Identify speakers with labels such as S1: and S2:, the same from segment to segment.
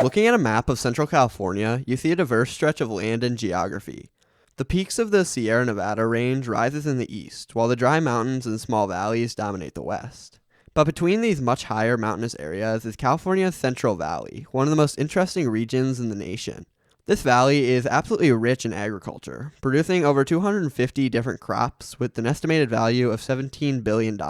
S1: Looking at a map of Central California, you see a diverse stretch of land and geography. The peaks of the Sierra Nevada range rises in the east, while the dry mountains and small valleys dominate the west. But between these much higher mountainous areas is California's Central Valley, one of the most interesting regions in the nation. This valley is absolutely rich in agriculture, producing over 250 different crops with an estimated value of $17 billion.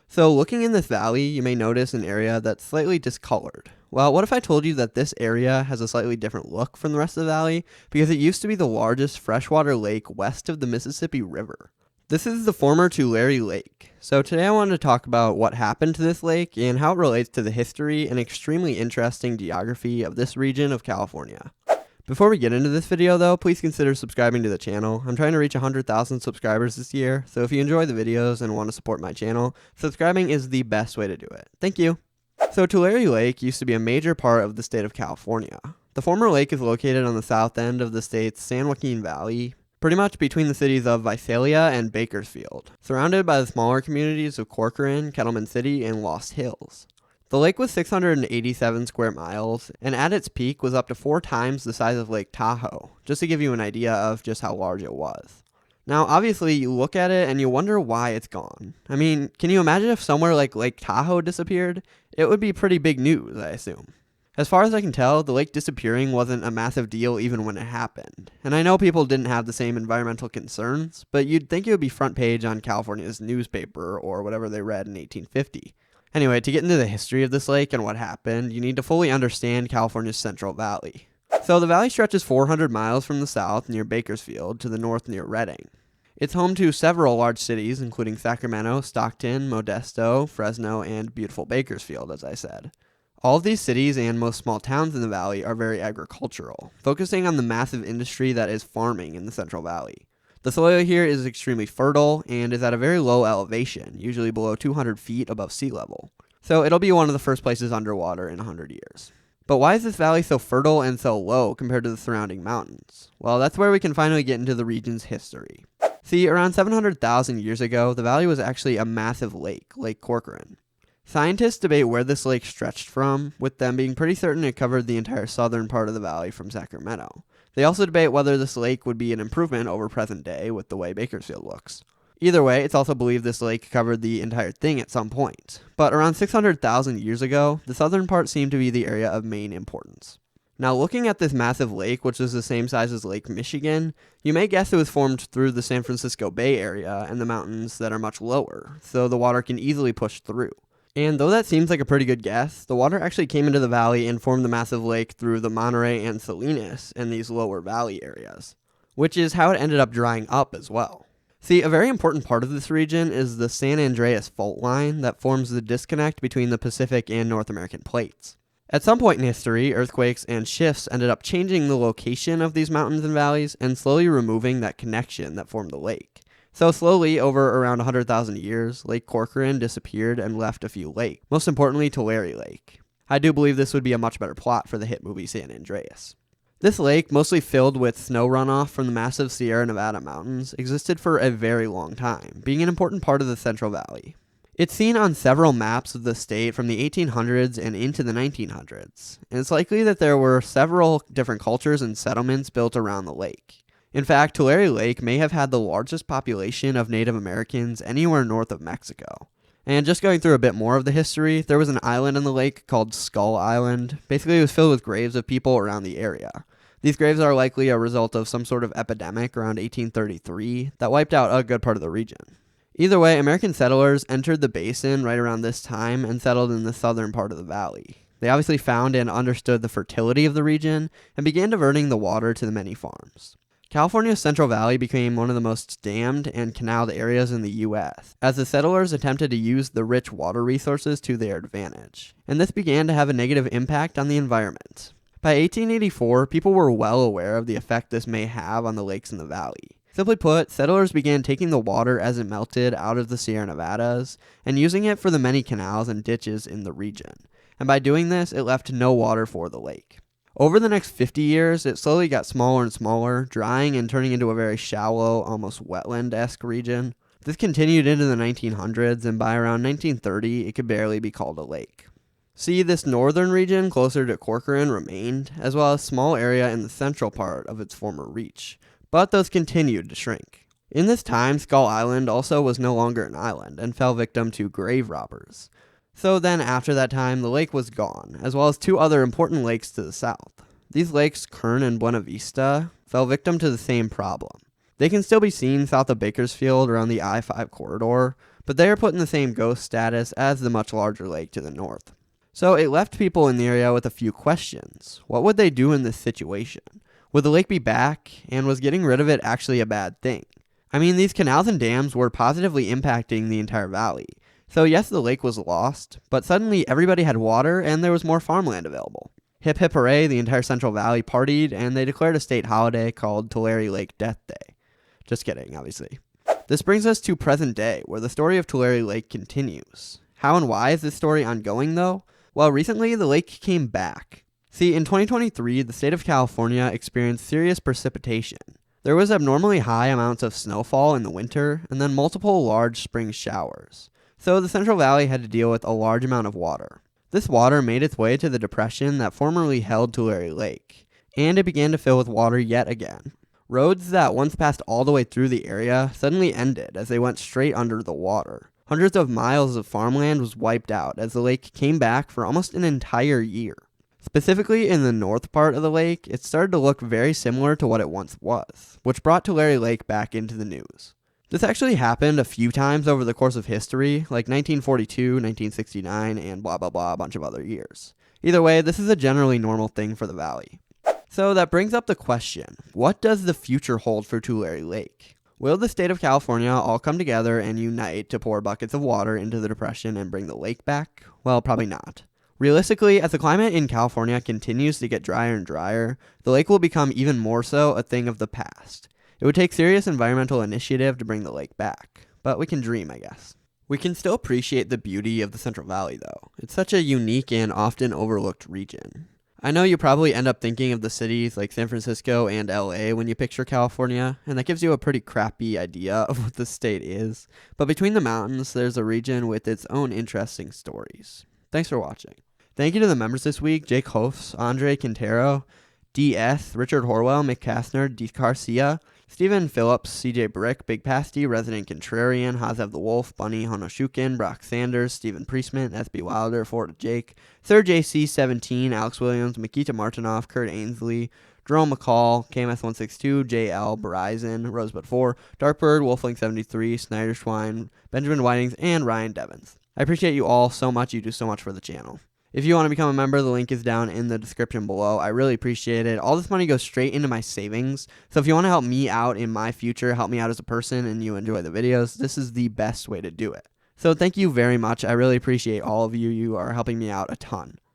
S1: So looking in this valley, you may notice an area that's slightly discolored. Well, what if I told you that this area has a slightly different look from the rest of the valley because it used to be the largest freshwater lake west of the Mississippi River? This is the former Tulare Lake. So today I wanted to talk about what happened to this lake and how it relates to the history and extremely interesting geography of this region of California. Before we get into this video though, please consider subscribing to the channel. I'm trying to reach 100,000 subscribers this year, so if you enjoy the videos and want to support my channel, subscribing is the best way to do it. Thank you. So Tulare Lake used to be a major part of the state of California. The former lake is located on the south end of the state's San Joaquin Valley, pretty much between the cities of Visalia and Bakersfield, surrounded by the smaller communities of Corcoran, Kettleman City, and Lost Hills. The lake was 687 square miles, and at its peak was up to 4 times the size of Lake Tahoe, just to give you an idea of just how large it was. Now, obviously, you look at it and you wonder why it's gone. I mean, can you imagine if somewhere like Lake Tahoe disappeared? It would be pretty big news, I assume. As far as I can tell, the lake disappearing wasn't a massive deal even when it happened. And I know people didn't have the same environmental concerns, but you'd think it would be front page on California's newspaper or whatever they read in 1850. Anyway, to get into the history of this lake and what happened, you need to fully understand California's Central Valley. So the valley stretches 400 miles from the south near Bakersfield to the north near Redding. It's home to several large cities, including Sacramento, Stockton, Modesto, Fresno, and beautiful Bakersfield, as I said. All of these cities and most small towns in the valley are very agricultural, focusing on the massive industry that is farming in the Central Valley. The soil here is extremely fertile and is at a very low elevation, usually below 200 feet above sea level. So it'll be one of the first places underwater in 100 years. But why is this valley so fertile and so low compared to the surrounding mountains? Well, that's where we can finally get into the region's history. See, around 700,000 years ago, the valley was actually a massive lake, Lake Corcoran. Scientists debate where this lake stretched from, with them being pretty certain it covered the entire southern part of the valley from Sacramento. They also debate whether this lake would be an improvement over present day with the way Bakersfield looks. Either way, it's also believed this lake covered the entire thing at some point. But around 600,000 years ago, the southern part seemed to be the area of main importance. Now looking at this massive lake, which is the same size as Lake Michigan, you may guess it was formed through the San Francisco Bay Area and the mountains that are much lower, so the water can easily push through. And though that seems like a pretty good guess, the water actually came into the valley and formed the massive lake through the Monterey and Salinas and these lower valley areas, which is how it ended up drying up as well. See, a very important part of this region is the San Andreas fault line that forms the disconnect between the Pacific and North American plates. At some point in history, earthquakes and shifts ended up changing the location of these mountains and valleys and slowly removing that connection that formed the lake. So slowly, over around 100,000 years, Lake Corcoran disappeared and left a few lakes, most importantly Tulare Lake. I do believe this would be a much better plot for the hit movie San Andreas. This lake, mostly filled with snow runoff from the massive Sierra Nevada mountains, existed for a very long time, being an important part of the Central Valley. It's seen on several maps of the state from the 1800s and into the 1900s, and it's likely that there were several different cultures and settlements built around the lake. In fact, Tulare Lake may have had the largest population of Native Americans anywhere north of Mexico. And just going through a bit more of the history, there was an island in the lake called Skull Island. Basically, it was filled with graves of people around the area. These graves are likely a result of some sort of epidemic around 1833 that wiped out a good part of the region. Either way, American settlers entered the basin right around this time and settled in the southern part of the valley. They obviously found and understood the fertility of the region and began diverting the water to the many farms. California's Central Valley became one of the most dammed and canaled areas in the U.S., as the settlers attempted to use the rich water resources to their advantage, and this began to have a negative impact on the environment. By 1884, people were well aware of the effect this may have on the lakes in the valley. Simply put, settlers began taking the water as it melted out of the Sierra Nevadas and using it for the many canals and ditches in the region, and by doing this, it left no water for the lake. Over the next 50 years, it slowly got smaller and smaller, drying and turning into a very shallow, almost wetland-esque region. This continued into the 1900s, and by around 1930, it could barely be called a lake. See, this northern region closer to Corcoran remained, as well as a small area in the central part of its former reach, but those continued to shrink. In this time, Skull Island also was no longer an island and fell victim to grave robbers. So then after that time, the lake was gone, as well as two other important lakes to the south. These lakes, Kern and Buena Vista, fell victim to the same problem. They can still be seen south of Bakersfield around the I-5 corridor, but they are put in the same ghost status as the much larger lake to the north. So it left people in the area with a few questions. What would they do in this situation? Would the lake be back, and was getting rid of it actually a bad thing? I mean, these canals and dams were positively impacting the entire valley. So yes, the lake was lost, but suddenly everybody had water and there was more farmland available. Hip hip hooray, the entire Central Valley partied, and they declared a state holiday called Tulare Lake Death Day. Just kidding, obviously. This brings us to present day, where the story of Tulare Lake continues. How and why is this story ongoing, though? Well, recently the lake came back. See, in 2023, the state of California experienced serious precipitation. There was abnormally high amounts of snowfall in the winter, and then multiple large spring showers. So the Central Valley had to deal with a large amount of water. This water made its way to the depression that formerly held Tulare Lake, and it began to fill with water yet again. Roads that once passed all the way through the area suddenly ended as they went straight under the water. Hundreds of miles of farmland was wiped out as the lake came back for almost an entire year. Specifically in the north part of the lake, it started to look very similar to what it once was, which brought Tulare Lake back into the news. This actually happened a few times over the course of history, like 1942, 1969, and blah blah blah, a bunch of other years. Either way, this is a generally normal thing for the valley. So that brings up the question, what does the future hold for Tulare Lake? Will the state of California all come together and unite to pour buckets of water into the depression and bring the lake back? Well, probably not. Realistically, as the climate in California continues to get drier and drier, the lake will become even more so a thing of the past. It would take serious environmental initiative to bring the lake back, but we can dream, I guess. We can still appreciate the beauty of the Central Valley, though. It's such a unique and often overlooked region. I know you probably end up thinking of the cities like San Francisco and LA when you picture California, and that gives you a pretty crappy idea of what the state is. But between the mountains, there's a region with its own interesting stories. Thanks for watching. Thank you to the members this week: Jake Hofs, Andre Quintero, DS, Richard Horwell, Mick Kastner, D. Garcia, Stephen Phillips, CJ Brick, Big Pasty, Resident Contrarian, Hazev the Wolf, Bunny Honoshukin, Brock Sanders, Stephen Priestman, SB Wilder, Florida Jake, Sir JC17, Alex Williams, Makita Martinoff, Kurt Ainsley, Jerome McCall, KMS162, JL, Verizon, Rosebud 4, Darkbird, Wolfling73, Snyder Schwein, Benjamin Whitings, and Ryan Devins. I appreciate you all so much. You do so much for the channel. If you want to become a member, the link is down in the description below. I really appreciate it. All this money goes straight into my savings. So if you want to help me out in my future, help me out as a person, and you enjoy the videos, this is the best way to do it. So thank you very much. I really appreciate all of you. You are helping me out a ton.